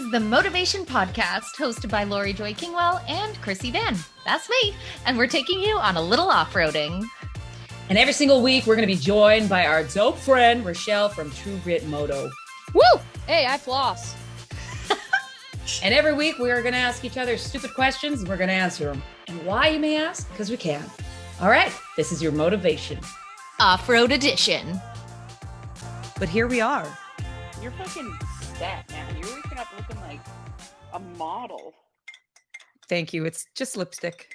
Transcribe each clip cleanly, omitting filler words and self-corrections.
is the Motovation Podcast, hosted by Laurie Joy Kingwell and Krissy Vann. That's me. And we're taking you on a little off-roading. And every single week, we're going to be joined by our dope friend, Richelle from True Grit Moto. Woo! Hey, I floss. And every week, we are going to ask each other stupid questions, and we're going to answer them. And why, you may ask? Because we can. All right, this is your Motovation Off-road edition. But here we are. You're fucking set, man. You're waking up looking like a model. Thank you. It's just lipstick.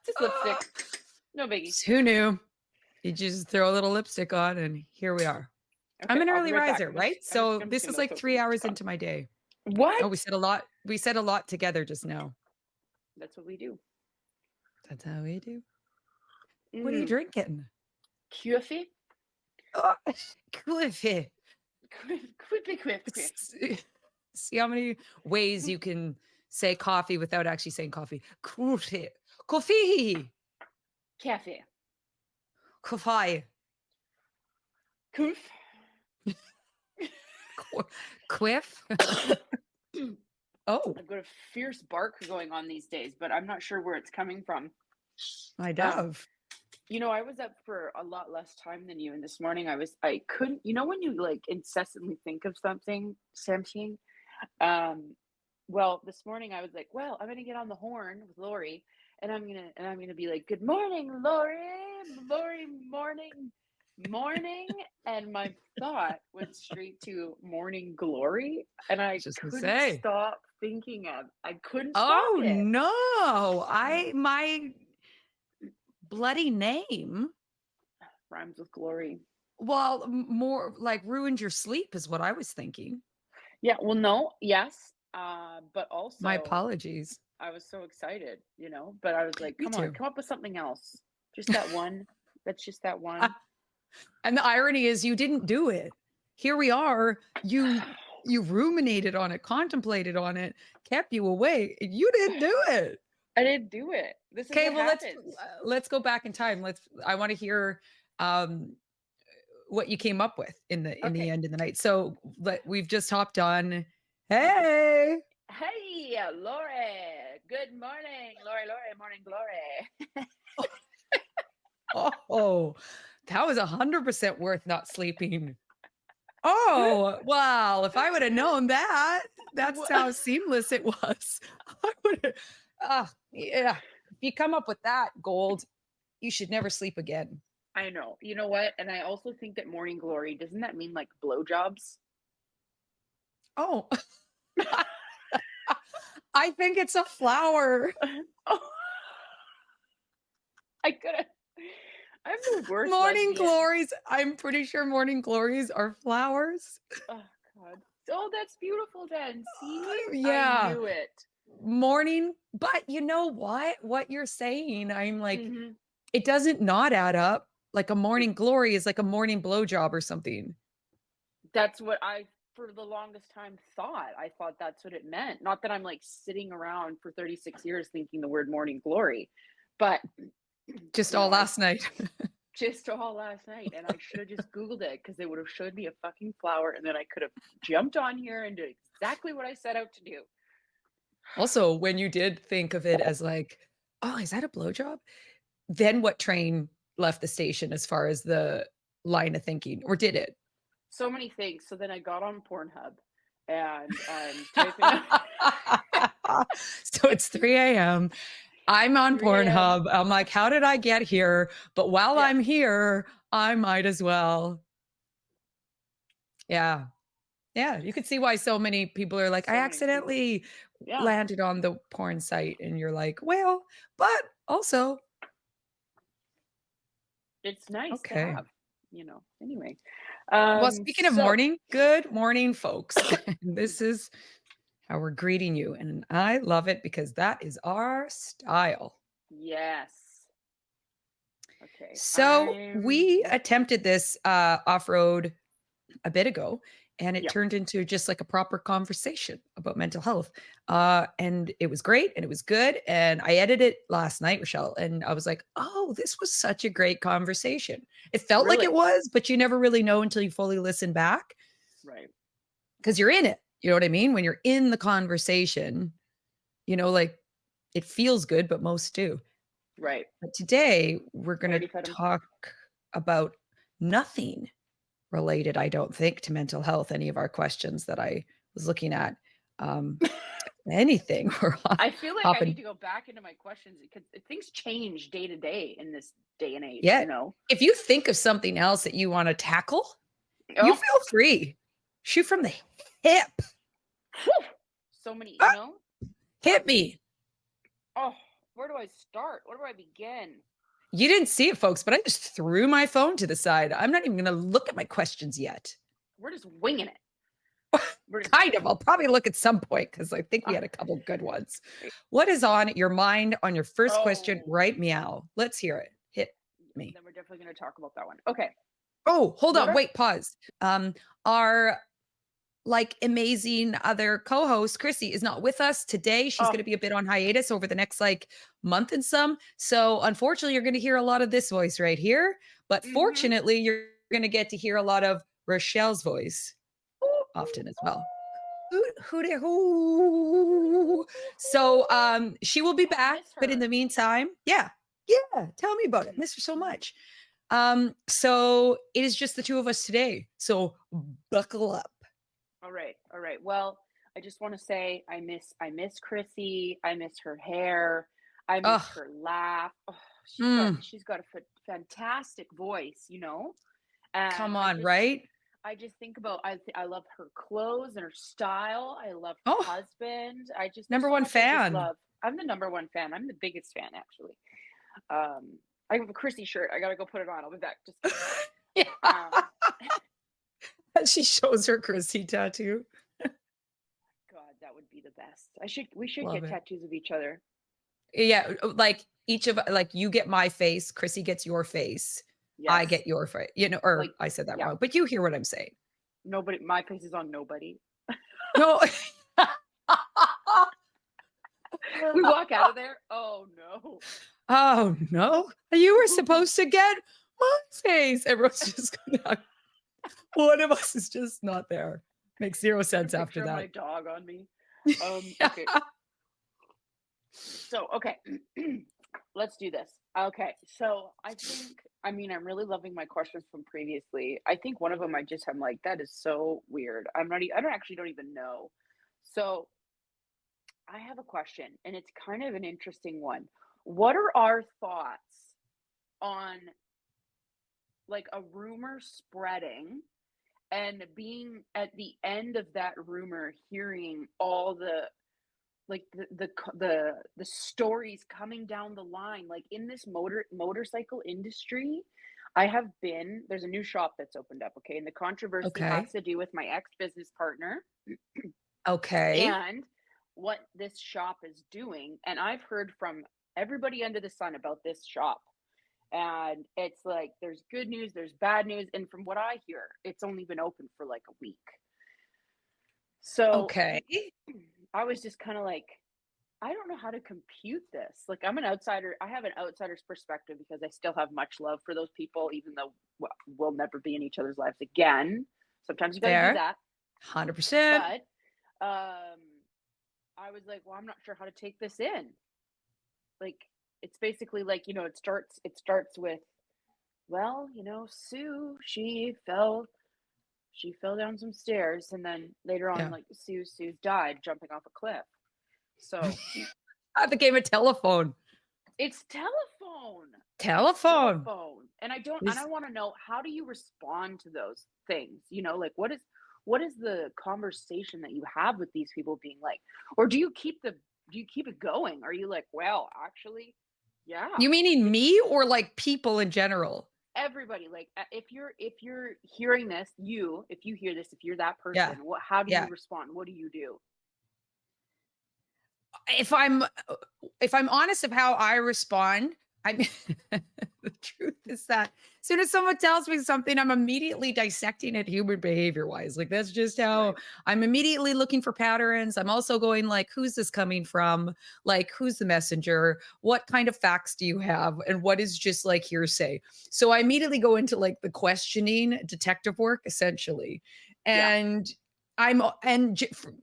Just lipstick. No biggie. Who knew? You just throw a little lipstick on, and here we are. Okay, I'm an I'll early be right riser, back. right? I'm So just this gonna is like soak 3 this hours up. into my day. What? Oh, we said a lot. We said a lot together just now. That's what we do. That's how we do. What are you drinking? Coffee? Oh, coffee. Quippy. See how many ways you can say coffee without actually saying coffee. Coffee. Coffee. Cafe. Coffee. Coof. Quiff. Oh, I've got a fierce bark going on these days, but I'm not sure where it's coming from. my dove. You know, I was up for a lot less time than you, and this morning I couldn't, you know, when you like incessantly think of something, well, this morning I was like, well, I'm gonna get on the horn with Laurie, and I'm gonna be like, good morning, Laurie, morning, and my thought went straight to morning glory, and I Just gonna couldn't say. stop thinking of, I couldn't Oh stop it. no! My bloody name. Rhymes with glory. Well, more like ruined your sleep is what I was thinking. Yeah, well, no, yes, but also My apologies. I was so excited, you know, but I was like, Me come on, too. come up with something else. Just that one. That's just that one. And the irony is you didn't do it. Here we are. You ruminated on it, contemplated on it, kept you awake. You didn't do it. I didn't do it. This is Okay, what well happens. let's go back in time. I want to hear what you came up with in the Okay. end of the night. So we've just hopped on. Hey. Hey, Laurie. Good morning, Laurie, morning glory. Oh, that was 100% worth not sleeping. Oh, wow. If I would have known that, that's how seamless it was. I would have, yeah. If you come up with that gold, you should never sleep again. I know. You know what? And I also think that morning glory, doesn't that mean like blowjobs? Oh, I think it's a flower. Oh. I'm the worst Morning lesbian. glories. I'm pretty sure morning glories are flowers. Oh God. Oh, that's beautiful then. See? Yeah. I knew it. Morning, but you know what you're saying, I'm like, Mhm. it doesn't not add up. Like a morning glory is like a morning blowjob or something. That's what I, for the longest time, thought. I thought that's what it meant. Not that I'm like sitting around for 36 years thinking the word morning glory, but Just you all know, last night. just all last night. And I should have just Googled it because they would have showed me a fucking flower and then I could have jumped on here and did exactly what I set out to do. Also, when you did think of it as like, oh, is that a blowjob? Then what train left the station as far as the line of thinking, or did it? So many things. So then I got on Pornhub and I'm typing. So it's 3 a.m. I'm on 3 a.m. Pornhub. I'm like, how did I get here? But while Yeah. I'm here, I might as well. Yeah. Yeah. You could see why so many people are like, So I many accidentally Yeah. landed on the porn site. And you're like, well, but also, It's nice okay. to have, you know, anyway. Well, speaking of so- morning, good morning, folks. This is how we're greeting you. And I love it because that is our style. Yes. Okay. So we attempted this off-road a bit ago, and it Yep. turned into just like a proper conversation about mental health. And it was great and it was good. And I edited it last night, Richelle, and I was like, oh, this was such a great conversation. It felt like Really? it was, but you never really know until you fully listen back. Right. Because you're in it. You know what I mean? When you're in the conversation, you know, like it feels good, but most do. Right. But today we're going Already to fed him. talk about nothing related, I don't think, to mental health. Any of our questions that I was looking at, anything. I feel like I hopping. need to go back into my questions because things change day to day in this day and age, Yeah. you know? If you think of something else that you want to tackle, you Oh, feel free. Shoot from the hip. whew, so many, you know? Hit me. Oh, where do I start? Where do I begin? You didn't see it, folks, but I just threw my phone to the side. I'm not even going to look at my questions yet. We're just winging it. Kind of. I'll probably look at some point because I think we had a couple good ones. What is on your mind on your first question? Right, meow. Let's hear it. Hit me. Then we're definitely going to talk about that one. Okay. Oh, hold What on. Wait, pause. Our like amazing other co-host, Krissy, is not with us today. She's going to be a bit on hiatus over the next like month and some. So unfortunately, you're going to hear a lot of this voice right here. But fortunately, you're going to get to hear a lot of Richelle's voice often as well. So she will be back, but in the meantime, yeah, tell me about it. Miss her so much. So it is just the two of us today. So buckle up. All right. Well, I just want to say I miss Krissy. I miss her hair. I miss her laugh. Oh, she's got a fantastic voice, you know. And come on, right? I just think about I love her clothes and her style. I love her husband. I just number one fan. I'm the number one fan. I'm the biggest fan, actually. I have a Krissy shirt. I gotta go put it on. I'll be back. Just she shows her Krissy tattoo. God, that would be the best. We should Love get it. tattoos of each other. Yeah, like each of like you get my face, Krissy gets your face. Yes. I get your face, you know, or like, I said that wrong, but you hear what I'm saying. Nobody, my face is on nobody. No. We walk out of there. Oh no. Oh no. You were supposed to get my face. Everyone's just gonna one of us is just not there. Makes zero sense after that. My dog on me. Okay. So okay. Let's do this. Okay. So I'm really loving my questions from previously. I think one of them I'm like, that is so weird. I don't even know. So I have a question, and it's kind of an interesting one. What are our thoughts on like a rumor spreading and being at the end of that rumor, hearing all the like the stories coming down the line, like in this motorcycle industry? There's a new shop that's opened up, okay, and the controversy has to do with my ex-business partner. Okay. And what this shop is doing, and I've heard from everybody under the sun about this shop, and it's like there's good news, there's bad news, and from what I hear, it's only been open for like a week. So I was just kind of like, I don't know how to compute this. Like, I'm an outsider. I have an outsider's perspective because I still have much love for those people, even though we'll never be in each other's lives again. Sometimes you gotta do that. 100%. But I was like, well, I'm not sure how to take this in. Like, it's basically like, you know, it starts with, well, you know, Sue, she fell down some stairs, and then later on, like Sue died jumping off a cliff. So the game of telephone. It's telephone. And I want to know, how do you respond to those things? You know, like what is the conversation that you have with these people being like, or do you keep it going? Are you like, well, actually, yeah. You meaning me or like people in general? Everybody. Like if you're hearing this, if you hear this, if you're that person, how do you respond? What do you do? If I'm honest of how I respond, the truth is that as soon as someone tells me something, I'm immediately dissecting it human behavior wise. Like that's just how I'm immediately looking for patterns. I'm also going like, who's this coming from? Like, who's the messenger? What kind of facts do you have? And what is just like hearsay? So I immediately go into like the questioning detective work essentially. And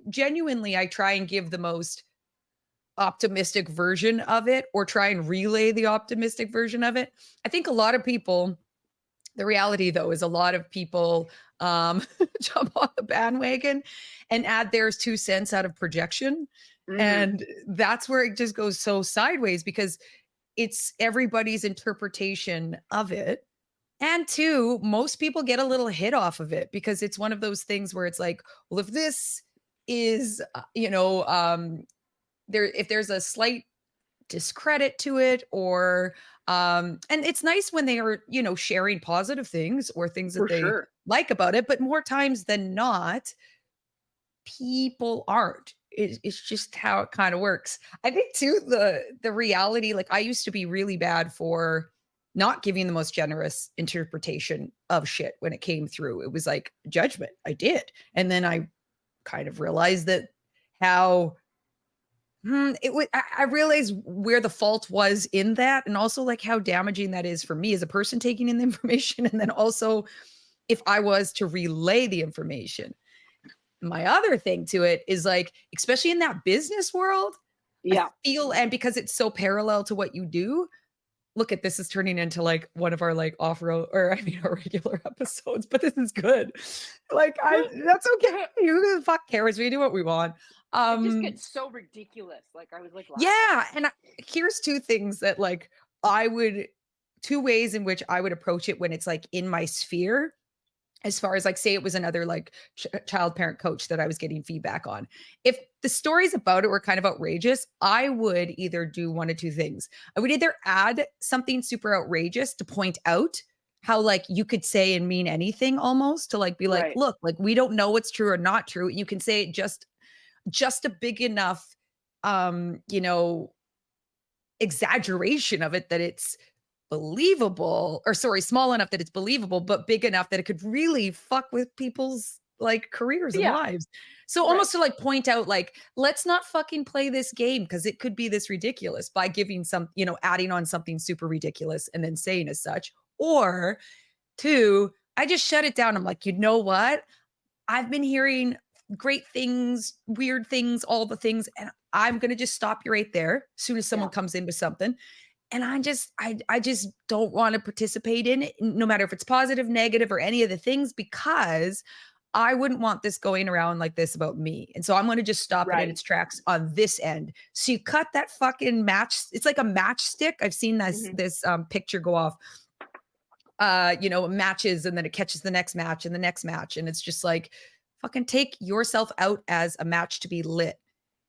genuinely, I try and give the most optimistic version of it, or try and relay the optimistic version of it. I think a lot of people, the reality though, is a lot of people jump on the bandwagon and add their 2 cents out of projection. And that's where it just goes so sideways, because it's everybody's interpretation of it. And 2, most people get a little hit off of it, because it's one of those things where it's like, well, if this is, if there's a slight discredit to it, or and it's nice when they are, sharing positive things or things that they like about it, but more times than not, people aren't. It's just how it kind of works. I think too, the reality, like, I used to be really bad for not giving the most generous interpretation of shit when it came through. It was like judgment. I did. And then I kind of realized that how I realized where the fault was in that, and also like how damaging that is for me as a person taking in the information. And then also if I was to relay the information. My other thing to it is like, especially in that business world, I feel, and because it's so parallel to what you do, look at this is turning into like one of our like off-road, or I mean our regular episodes, but this is good. Like that's okay. Who the fuck cares? We do what we want. It just gets so ridiculous. Like I was like, laughing. Yeah. And here's 2 things that like 2 ways in which I would approach it when it's like in my sphere. As far as like, say it was another like child parent coach that I was getting feedback on. If the stories about it were kind of outrageous, I would either do 1 of 2 things. I would either add something super outrageous to point out how like you could say and mean anything, almost to like be like, look, like we don't know what's true or not true. You can say it just a big enough, exaggeration of it that it's believable, or sorry, small enough that it's believable, but big enough that it could really fuck with people's like careers and lives. So almost to like point out, like, let's not fucking play this game, because it could be this ridiculous, by giving some, adding on something super ridiculous and then saying as such. Or 2, I just shut it down. I'm like, you know what? I've been hearing great things, weird things, all the things, and I'm going to just stop you right there as soon as someone comes in with something. And I just don't want to participate in it, no matter if it's positive, negative, or any of the things, because I wouldn't want this going around like this about me. And so I'm going to just stop it in its tracks on this end. So you cut that fucking match. It's like a matchstick. I've seen this picture go off, matches, and then it catches the next match and the next match. And it's just like, fucking take yourself out as a match to be lit,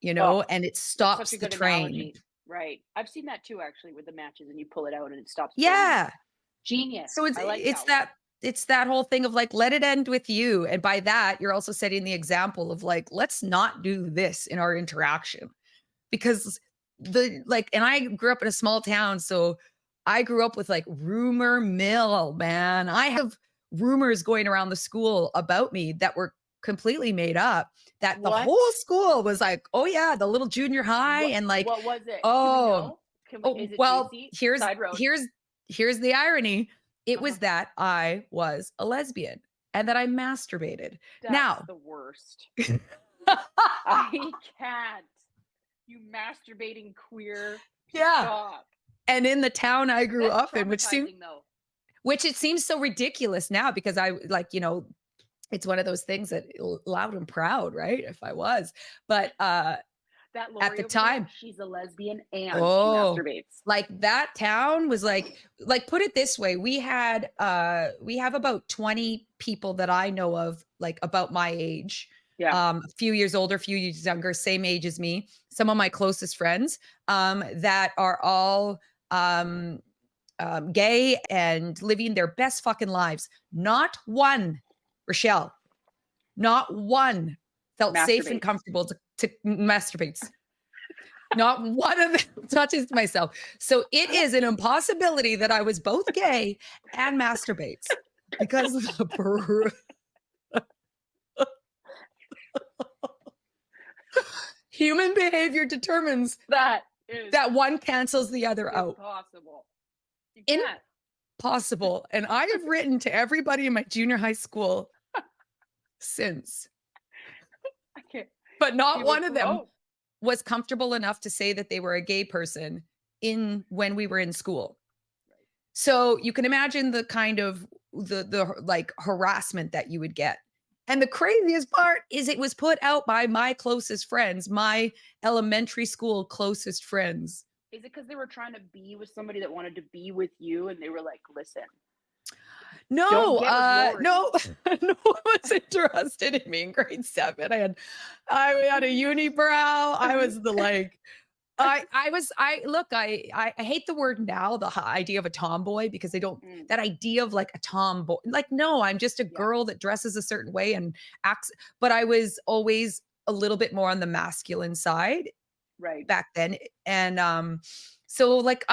and it stops the train. Analogy. Right. I've seen that too, actually, with the matches, and you pull it out and it stops. Yeah. Genius. So it's that whole thing of like, let it end with you. And by that, you're also setting the example of like, let's not do this in our interaction, because and I grew up in a small town. So I grew up with like rumor mill, man. I have rumors going around the school about me that were completely made up, that the whole school was like, oh yeah, the little junior high. And like, what was it? Is it well, here's the irony. It was that I was a lesbian and that I masturbated. That's the worst. I can't. You masturbating queer. Stop. And in the town I grew up in, which it seems so ridiculous now, because I like, it's one of those things that loud and proud, right? If I was, but that Laurie at the time, she's a lesbian and she masturbates. Like that town was like put it this way, we have about 20 people that I know of, like about my age. A few years older, a few years younger, same age as me. Some of my closest friends that are all gay and living their best fucking lives. Not one, Richelle, not one felt safe and comfortable to masturbate. Not one of them touches myself. So it is an impossibility that I was both gay and masturbates, because of the human behavior determines that one cancels the other out. Impossible. And I have written to everybody in my junior high school since, I can't. but not They one were of them pro- was comfortable enough to say that they were a gay person when we were in school. So you can imagine the kind of the like harassment that you would get. And the craziest part is it was put out by my closest friends, my elementary school closest friends. Is it because they were trying to be with somebody that wanted to be with you, and they were like, "Listen, don't No, get with Laurie." no, no one was interested in me in grade 7. I had a unibrow. I was the like I hate the word now, the idea of a tomboy, because they don't, Mm, that idea of like a tomboy. Like, no, I'm just a yeah, girl that dresses a certain way and acts, but I was always a little bit more on the masculine side right. back then. And so like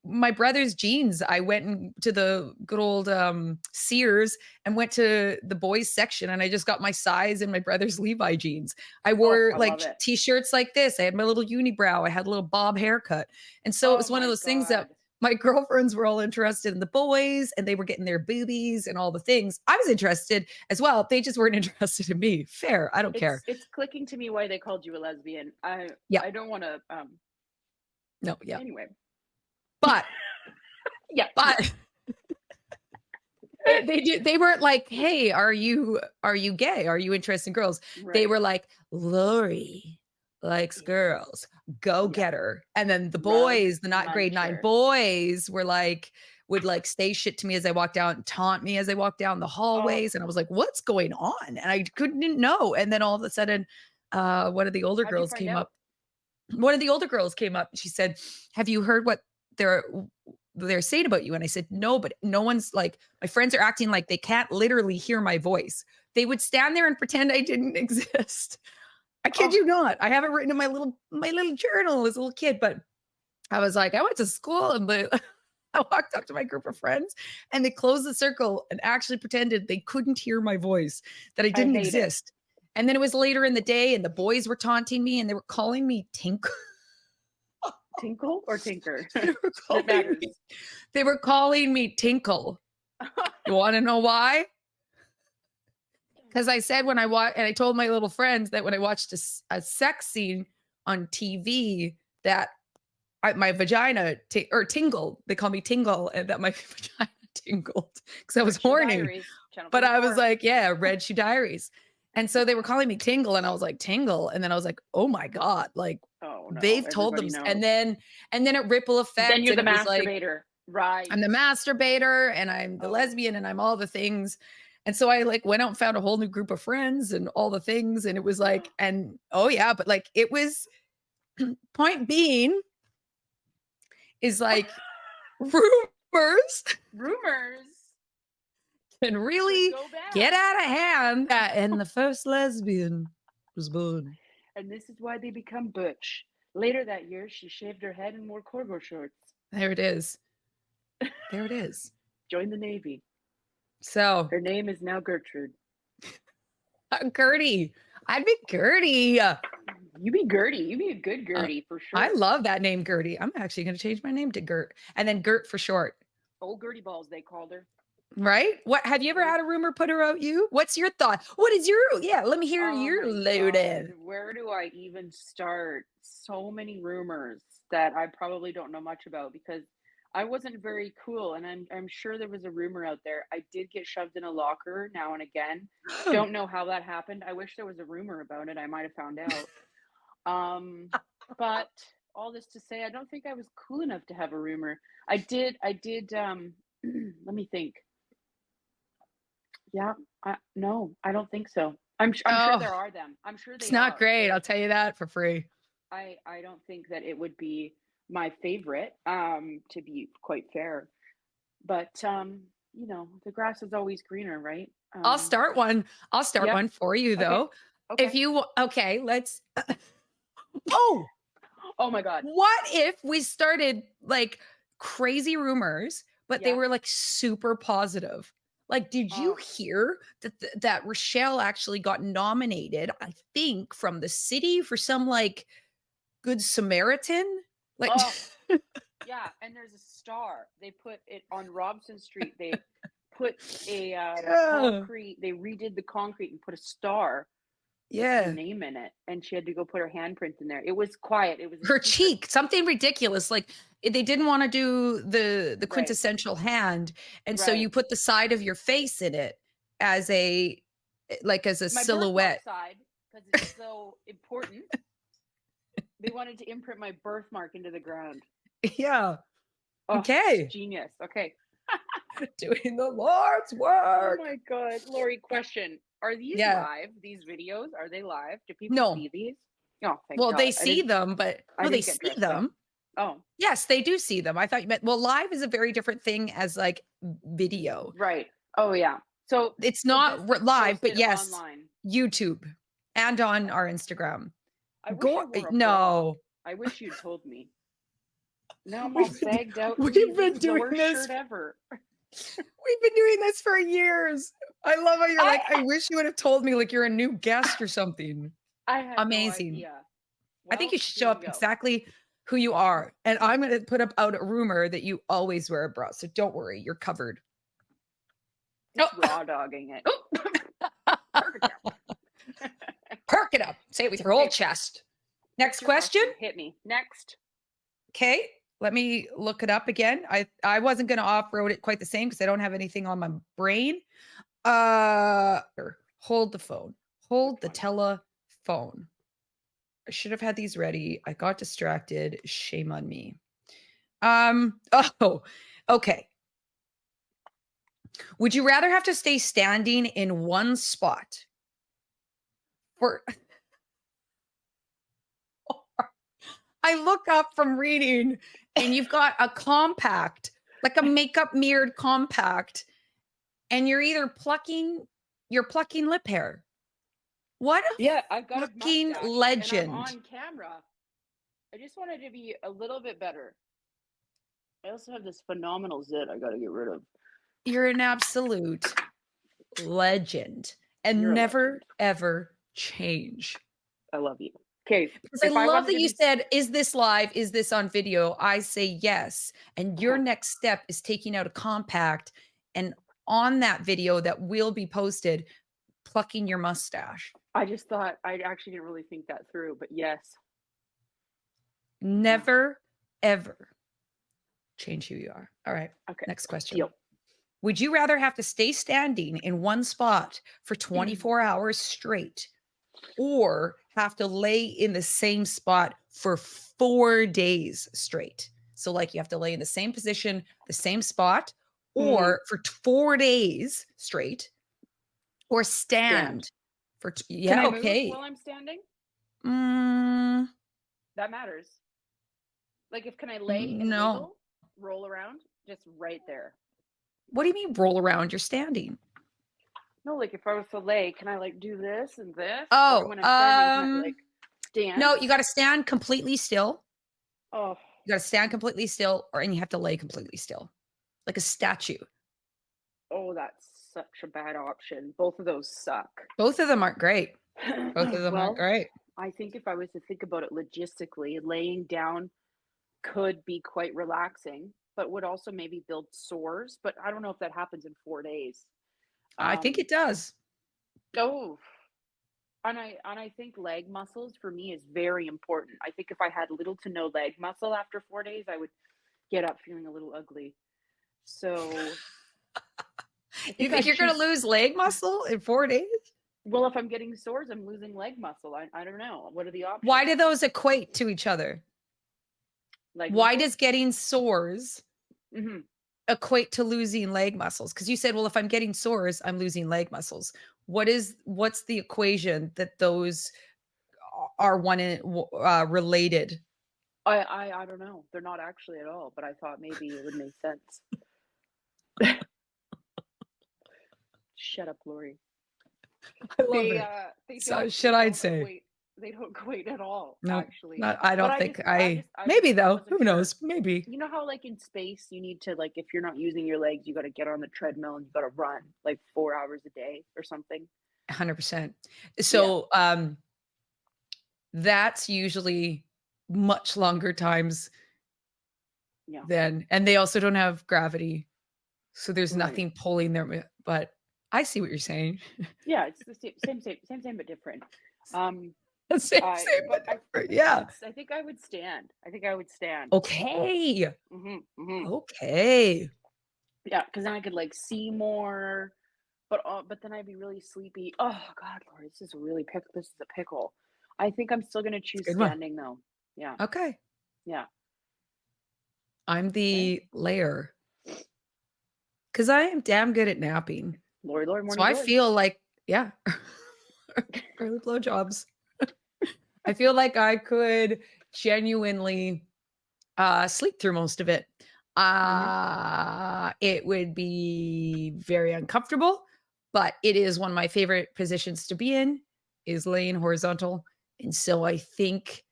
my brother's jeans, I went to the good old Sears and went to the boys section, and I just got my size in my brother's Levi jeans. I Oh, wore I like love it. t-shirts like this. I had my little unibrow. I had a little bob haircut. And so it Oh was one of my those things that God. my girlfriends were all interested in the boys, and they were getting their boobies and all the things. I was interested as well. They just weren't interested in me. Fair. I don't care. It's clicking to me why they called you a lesbian. Yeah. I don't want to. No. Yeah. Anyway. But Yeah. but they weren't like, hey, are you gay? Are you interested in girls? They Right. were like, Laurie likes girls. Go Yeah. get her. And then the Rug boys, the not grade 9 muncher. boys would like say shit to me as I walked out and taunt me as I walked down the Oh, hallways. And I was like, what's going on? And I couldn't know. And then all of a sudden, one of the older how'd you girls find came out? up. One of the older girls came up. She said, have you heard what they're saying about you? And I said, no, but no one's like, my friends are acting like they can't literally hear my voice. They would stand there and pretend I didn't exist. I kid Oh, you not. I have it written in my little journal as a little kid, but I was like, I went to school, and I walked up to my group of friends, and they closed the circle and actually pretended they couldn't hear my voice, that I I didn't hate it. exist. And then it was later in the day, and the boys were taunting me, and they were calling me Tink. Tinkle or tinker? They were That calling matters. me, they were calling me Tinkle. You want to know why? Because I said when I watched, and I told my little friends that when I watched a sex scene on TV, that my vagina tingled. They call me Tingle, and that my vagina tingled because I was Richelle horny. Diaries, Channel But I was 34. like, yeah, Red Shoe Diaries. And so they were calling me Tingle, and I was like, Tingle. And then I was like, oh my God, like Oh no, they've told them. everybody And knows. then it ripple effect. Then you're And the it was like, masturbator, right? I'm the masturbator, and I'm the Oh, lesbian, and I'm all the things. And so I like went out and found a whole new group of friends and all the things. And it was like, and oh yeah, but like it was, point being is like rumors rumors can could really go get bad. out of hand. And the first lesbian was born. And this is why they become butch. Later that year, she shaved her head and wore cargo shorts. There it is. There it is. Joined the Navy. So Her name is now Gertrude. Gertie. I'd be Gertie. You be Gertie. You be a good Gertie for sure. I love that name, Gertie. I'm actually going to change my name to Gert, and then Gert for short. Old Gertie Balls, they called her. Right? What have you ever had a rumor put about you? What's your thought? What is your let me hear Oh your my loaded. God, where do I even start? So many rumors that I probably don't know much about because I wasn't very cool, and I'm sure there was a rumor out there. I did get shoved in a locker now and again. Don't know how that happened. I wish there was a rumor about it. I might have found out. But all this to say, I don't think I was cool enough to have a rumor. I did let me think. Yeah, no, I don't think so. I'm sure Oh, there are them. I'm sure they it's not are. great. I'll tell you that for free. I don't think that it would be my favorite, to be quite fair. But you know, the grass is always greener, right? I'll start one. I'll start yeah. one for you Okay. though. Okay. If you okay, let's oh, Oh my God. what if we started like crazy rumors, but they Yeah. were like super positive? Like, did you Oh. hear that that Richelle actually got nominated, I think, from the city for some like Good Samaritan? Like, Oh. Yeah, and there's a star. They put it on Robson Street. put a Yeah. concrete. They redid the concrete and put a star with her Yeah. name in it, and she had to go put her handprint in there. It was quiet. It was a Her secret. cheek, something ridiculous. Like they didn't want to do the Right. quintessential hand. And so you Right. put the side of your face in it as a like as a My birthmark silhouette. side, because it's so important. They wanted to imprint my birthmark into the ground. Yeah. Oh, Okay. genius. Okay. Doing the Lord's Oh work. my God. Laurie, question. Are these Yeah. live? These videos? Are they live? Do people No. see these? Oh, thank Well, God. they I see didn't, them, but I no, they didn't get see dressed up. them. Oh, Yes, they do see them. I thought you meant, well, live is a very different thing as like video. right. Oh, yeah. So It's so not this is live, but posted yes, online. YouTube and on our Instagram. I wish I Go, wore a bra. no, I wish you'd told me. Now I'm all We've been- sagged out. we've Jeez, been this is the doing worst this- shirt ever. we've been doing this for years. I love how you're like, I wish you would have told me like you're a new guest or something. I had Amazing. no idea. I think Well, you should here show we up go. exactly who you are. And I'm going to put up out a rumor that you always wear a bra. So don't worry, you're covered. Just raw dogging it. Oh, perfect. Perk it up. Say it with your whole Okay. chest. Next What's your question. Hit me. Next. Okay. Let me look it up again. I wasn't going to off-road it quite the same because I don't have anything on my brain. Hold the phone. Hold the Which telephone. I should have had these ready. I got distracted. Shame on me. Oh, okay. Would you rather have to stay standing in one spot for I look up from reading and you've got a compact, like a makeup mirrored compact, and you're either plucking lip hair. What a Yeah, I've got a fucking mustache, and legend. I'm on camera. I just wanted to be a little bit better. I also have this phenomenal zit I got to get rid of. You're an absolute legend and You're a never, legend. ever change. I love you. Okay. Because I love that you said, is this live? Is this on video? I say yes. And your next step is taking out a compact and on that video that will be posted, plucking your mustache. I just thought I actually didn't really think that through, but yes. Never, ever change who you are. All right. Okay. Next question. Deal. Would you rather have to stay standing in one spot for 24 hours straight or have to lay in the same spot for 4 days straight? So like you have to lay in the same position, the same spot, or for 4 days straight, or stand for Can I move while I'm standing? That matters. Like, if can I lay and wiggle, roll around, just right there? What do you mean roll around? You're standing. No, like if I was to lay, can I like do this and this? Oh, Or when I'm standing, can I like stand? No, you got to stand completely still. Oh, You got to stand completely still, and you have to lay completely still, like a statue. oh, that's such a bad option. Both of those suck. Both of them aren't great. Both of them aren't great. I think if I was to think about it logistically, laying down could be quite relaxing, but would also maybe build sores. But I don't know if that happens in 4 days. I think it does. Oh, and I think leg muscles for me is very important. I think if I had little to no leg muscle after 4 days, I would get up feeling a little ugly. So You think you're going to lose leg muscle in 4 days? Well, if I'm getting sores, I'm losing leg muscle. I don't know. What are the options? Why do those equate to each other? Like, why does getting sores Mm-hmm. equate to losing leg muscles? Because you said, well, if I'm getting sores, I'm losing leg muscles. What's the equation that those are related? I don't know. They're not actually at all, but I thought maybe it would make sense. Shut up, Laurie. I love it. They don't equate at all, No, actually. I don't think maybe though. Who knows? Maybe. You know how like in space you need to, like, if you're not using your legs, you got to get on the treadmill and you got to run like 4 hours a day or something. 100%. So that's usually much longer times than, and they also don't have gravity So there's Right. nothing pulling there, but I see what you're saying. Yeah, it's the same, but different. Same, But different. Yeah. I think I would stand. Okay. Mm-hmm. Okay. Yeah, because then I could like see more, but then I'd be really sleepy. Oh God, Lord, this is a pickle. I think I'm still gonna choose good one. standing though. Yeah, Okay. yeah. I'm the layer. Because I am damn good at napping. Lori, So morning I glory. feel like, yeah, early blowjobs. I feel like I could genuinely sleep through most of it. It would be very uncomfortable, but it is one of my favorite positions to be in, is laying horizontal. And so I think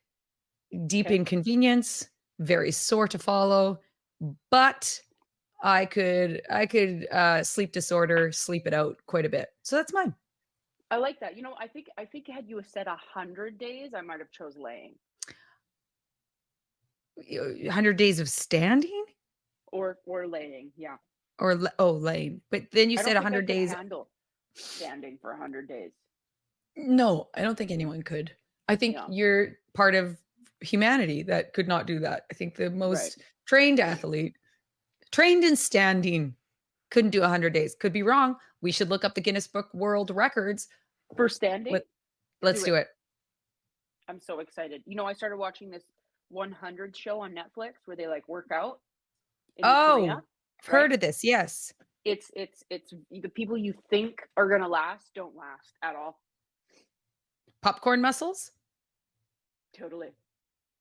deep Okay. inconvenience, very sore to follow, but I could sleep disorder, sleep it out quite a bit. So that's mine. I like that. You know, I think had you said 100 days, I might have chose laying 100 days of standing or laying. Yeah, or laying. But then you I said don't think I 100 could days. handle standing for 100 days. No, I don't think anyone could. I think Yeah. you're part of humanity that could not do that. I think the most trained athlete, trained in standing, couldn't do 100 days. Could be wrong. We should look up the Guinness Book World Records. For standing? Let's do it. I'm so excited. You know, I started watching this 100 show on Netflix where they like work out in Korea. I've heard of this. Yes. It's the people you think are going to last don't last at all. Popcorn muscles? Totally.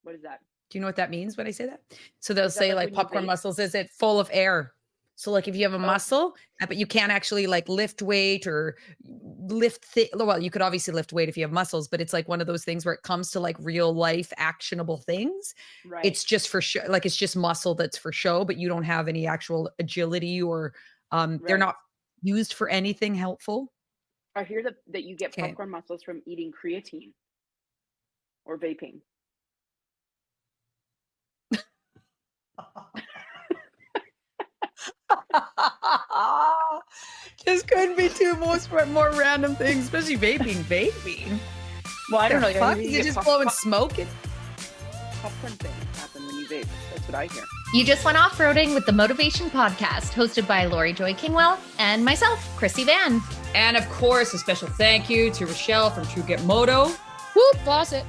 What is that? Do you know what that means when I say that? So they'll Is that say like like when you popcorn vape? muscles, is it full of air? So like if you have a muscle, but you can't actually like lift weight or well, you could obviously lift weight if you have muscles, but it's like one of those things where it comes to like real life actionable things. Right. It's just for show, like it's just muscle that's for show, but you don't have any actual agility or they're not used for anything helpful. I hear that you get popcorn muscles from eating creatine or vaping. Just couldn't be two more random things, especially vaping. Well, I don't know. Fuck, is it just blowing smoke? Popcorn things happen when you vape. That's what I hear. You just went off-roading with the Motovation Podcast, hosted by Laurie Joy Kingwell and myself, Krissy Vann. And of course, a special thank you to Richelle from True Grit Moto. Whoop, boss it.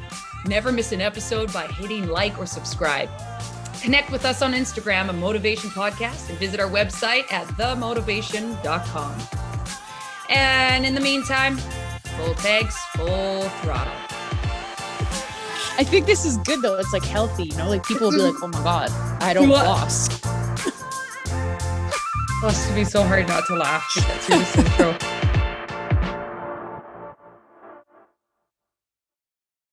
Never miss an episode by hitting like or subscribe. Connect with us on Instagram at Motovation Podcast and visit our website at themotovation.com. And in the meantime, full pegs, full throttle. I think this is good though. It's like healthy, you know, like people will be like, oh my God, I don't floss. It must be so hard not to laugh to get through this intro.